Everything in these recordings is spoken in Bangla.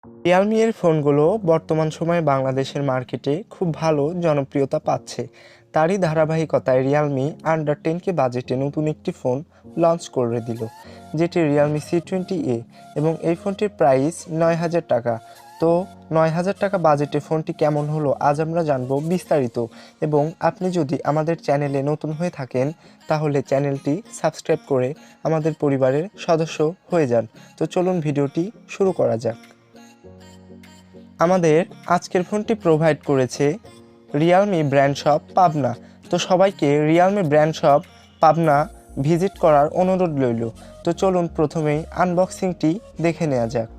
রিয়ালমি এর ফোনগুলো বর্তমান সময়ে বাংলাদেশের মার্কেটে খুব ভালো জনপ্রিয়তা পাচ্ছে। তারই ধারাবাহিকতায় রিয়ালমি আন্ডার 10K বাজেটে নতুন একটি ফোন লঞ্চ করে দিল, যেটি রিয়ালমি C20A এবং এই ফোনটির প্রাইস ৯,০০০ টাকা। তো ৯,০০০ টাকা বাজেটে ফোনটি কেমন হলো আজ আমরা জানবো বিস্তারিত। এবং আপনি যদি আমাদের চ্যানেলে নতুন হয়ে থাকেন তাহলে চ্যানেলটি সাবস্ক্রাইব করে আমাদের পরিবারের সদস্য হয়ে যান। তো চলুন ভিডিওটি শুরু করা যাক। আমাদের আজকের ফোনটি প্রোভাইড করেছে রিয়ালমি ব্র্যান্ড শপ পাবনা। তো সবাইকে Realme brand shop Pabna visit করার অনুরোধ রইল। তো চলুন প্রথমেই আনবক্সিংটি দেখে নেওয়া যাক।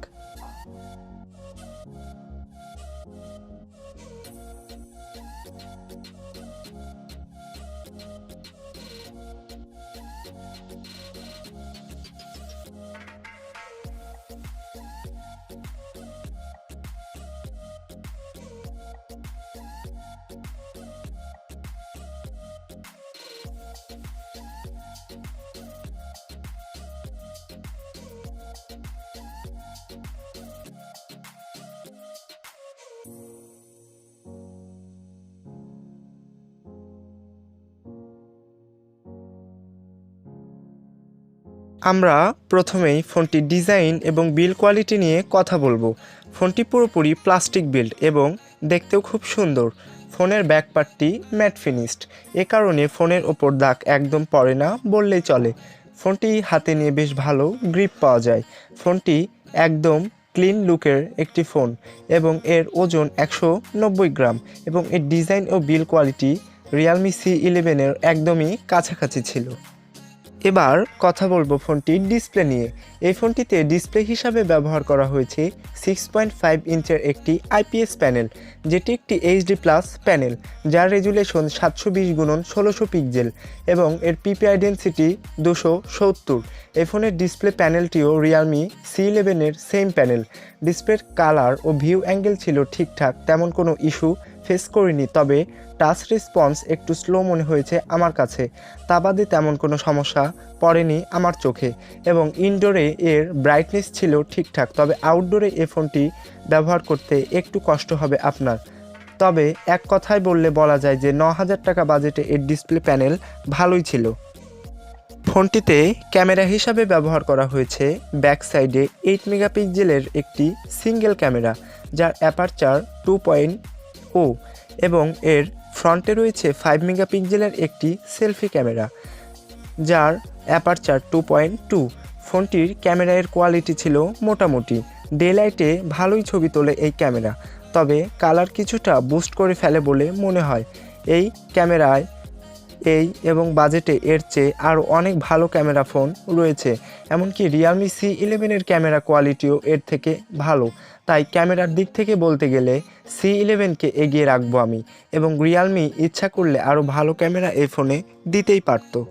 আমরা প্রথমেই ফোনটির ডিজাইন এবং বিল্ড কোয়ালিটি নিয়ে কথা বলবো। ফোনটি পুরোপুরি প্লাস্টিক বিল্ড এবং দেখতেও খুব সুন্দর। ফোনের ব্যাকপার্টটি ম্যাট ফিনিশড, এ কারণে ফোনের ওপর দাগ একদম পড়ে না বললেই চলে। ফোনটি হাতে নিয়ে বেশ ভালো গ্রিপ পাওয়া যায়। ফোনটি একদম ক্লিন লুকের একটি ফোন এবং এর ওজন 190 গ্রাম এবং এর ডিজাইন ও বিল্ড কোয়ালিটি রিয়ালমি C11 একদমই কাছাকাছি ছিল। এবার কথা বলবো ফোনটির ডিসপ্লে নিয়ে। এই ফোনটিতে ডিসপ্লে হিসাবে ব্যবহার করা হয়েছে 6.5 ইঞ্চের একটি IPS প্যানেল, যেটি একটি HD+ প্যানেল, যার রেজুলেশন 720x1600 পিক্সেল এবং এর পিপিআই ডেন্সিটি 270। এই ফোনের ডিসপ্লে প্যানেলটিও রিয়ালমি C11 সেম প্যানেল। ডিসপ্লের কালার ও ভিউ অ্যাঙ্গেল ছিল ঠিকঠাক, তেমন কোনো ইস্যু ফেস করিনি, তবে টাচ রেসপন্স একটু স্লো মনে হয়েছে আমার কাছে। তা বাদে তেমন কোনো সমস্যা পড়েনি আমার চোখে এবং ইনডোরে এর ব্রাইটনেস ছিল ঠিকঠাক, তবে আউটডোরে এই ফোনটি ব্যবহার করতে একটু কষ্ট হবে আপনার। তবে এক কথায় বললে বলা যায় যে ৯,০০০ টাকা বাজেটে এর ডিসপ্লে প্যানেল ভালোই ছিল। ফোনটিতে ক্যামেরা হিসাবে ব্যবহার করা হয়েছে ব্যাক সাইডে 8 মেগাপিক্সেলের একটি সিঙ্গেল ক্যামেরা, যার অ্যাপারচার 2.0 এবং এর ফ্রন্টে রয়েছে 5 মেগাপিক্সেলের একটি সেলফি ক্যামেরা, যার অ্যাপারচার 2.2। ফোনটির ক্যামেরার কোয়ালিটি ছিল মোটামুটি। ডে লাইটে ভালোই ছবি তোলে এই ক্যামেরা, তবে কালার কিছুটা বুস্ট করে ফেলে বলে মনে হয়। এই ক্যামেরায় এবং বাজেটে এর চেয়ে আরও অনেক ভালো ক্যামেরা ফোন রয়েছে, এমনকি রিয়ালমি C11 ক্যামেরা কোয়ালিটিও এর থেকে ভালো। তাই ক্যামেরার দিক থেকে বলতে গেলে C11কে এগিয়ে রাখবো আমি, এবং রিয়ালমি ইচ্ছা করলে আরও ভালো ক্যামেরা এই ফোনে দিতেই পারতো।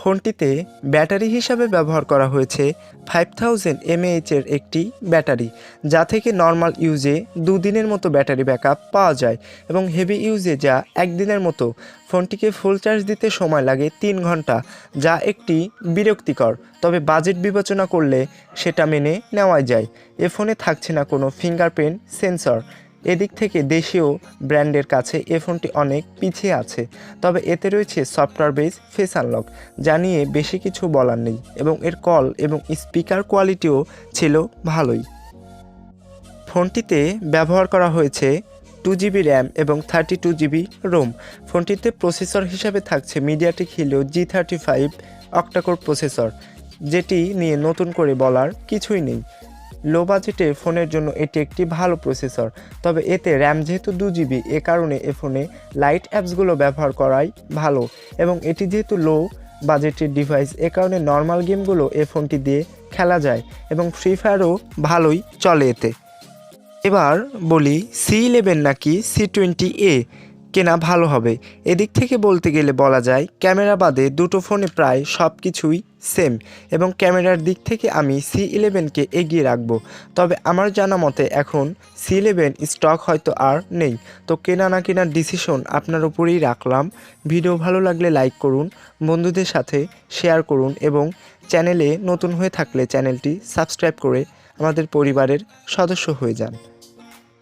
ফোনটিতে ব্যাটারি হিসাবে ব্যবহার করা হয়েছে 5000 mAh এর একটি ব্যাটারি, যা থেকে নর্মাল ইউজে 2 দিনের মতো ব্যাটারি ব্যাকআপ পাওয়া যায় এবং হেভি ইউজে যা 1 দিনের মতো। ফোনটিকে ফুল চার্জ দিতে সময় লাগে 3 ঘন্টা, যা একটি বিরক্তিকর, তবে বাজেট বিবেচনা করলে সেটা মেনে নেওয়াই যায়। এ ফোনে থাকছে না কোনো ফিঙ্গারপ্রিন্ট সেন্সর। এদিক থেকে দেশীয় ব্র্যান্ডের কাছে এ ফোনটি অনেক পিছিয়ে আছে, তবে এতে রয়েছে সফটওয়্যার বেস ফেস আনলক, যা নিয়ে বেশি কিছু বলার নেই এবং এর কল এবং স্পিকার কোয়ালিটিও ছিল ভালোই। ফোনটিতে ব্যবহার করা হয়েছে 2GB র্যাম এবং 32GB রোম। ফোনটিতে প্রসেসর হিসাবে থাকছে MediaTek Helio G35 octa-core processor, যেটি নিয়ে নতুন করে বলার কিছুই নেই। লো বাজেটে ফোনের জন্য এটি একটি ভালো প্রসেসর, তবে এতে র্যাম যেহেতু 2GB, এ কারণে এ ফোনে লাইট অ্যাপসগুলো ব্যবহার করাই ভালো এবং এটি যেহেতু লো বাজেটের ডিভাইস, এ কারণে নর্মাল গেমগুলো এ ফোনটি দিয়ে খেলা যায় এবং ফ্রি ফায়ারও ভালোই চলে এতে। এবার বলি C11 নাকি C20A। কেনা ভালো হবে। এদিক থেকে বলতে গেলে বলা যায় ক্যামেরা বাদে দুটো ফোনে প্রায় সব কিছুই সেম এবং ক্যামেরার দিক থেকে আমি C11কে এগিয়ে রাখবো। তবে আমার জানা মতে এখন C11 স্টক হয়তো আর নেই। তো কেনা না কেনার ডিসিশন আপনার উপরেই রাখলাম। ভিডিও ভালো লাগলে লাইক করুন, বন্ধুদের সাথে শেয়ার করুন এবং চ্যানেলে নতুন হয়ে থাকলে চ্যানেলটি সাবস্ক্রাইব করে আমাদের পরিবারের সদস্য হয়ে যান।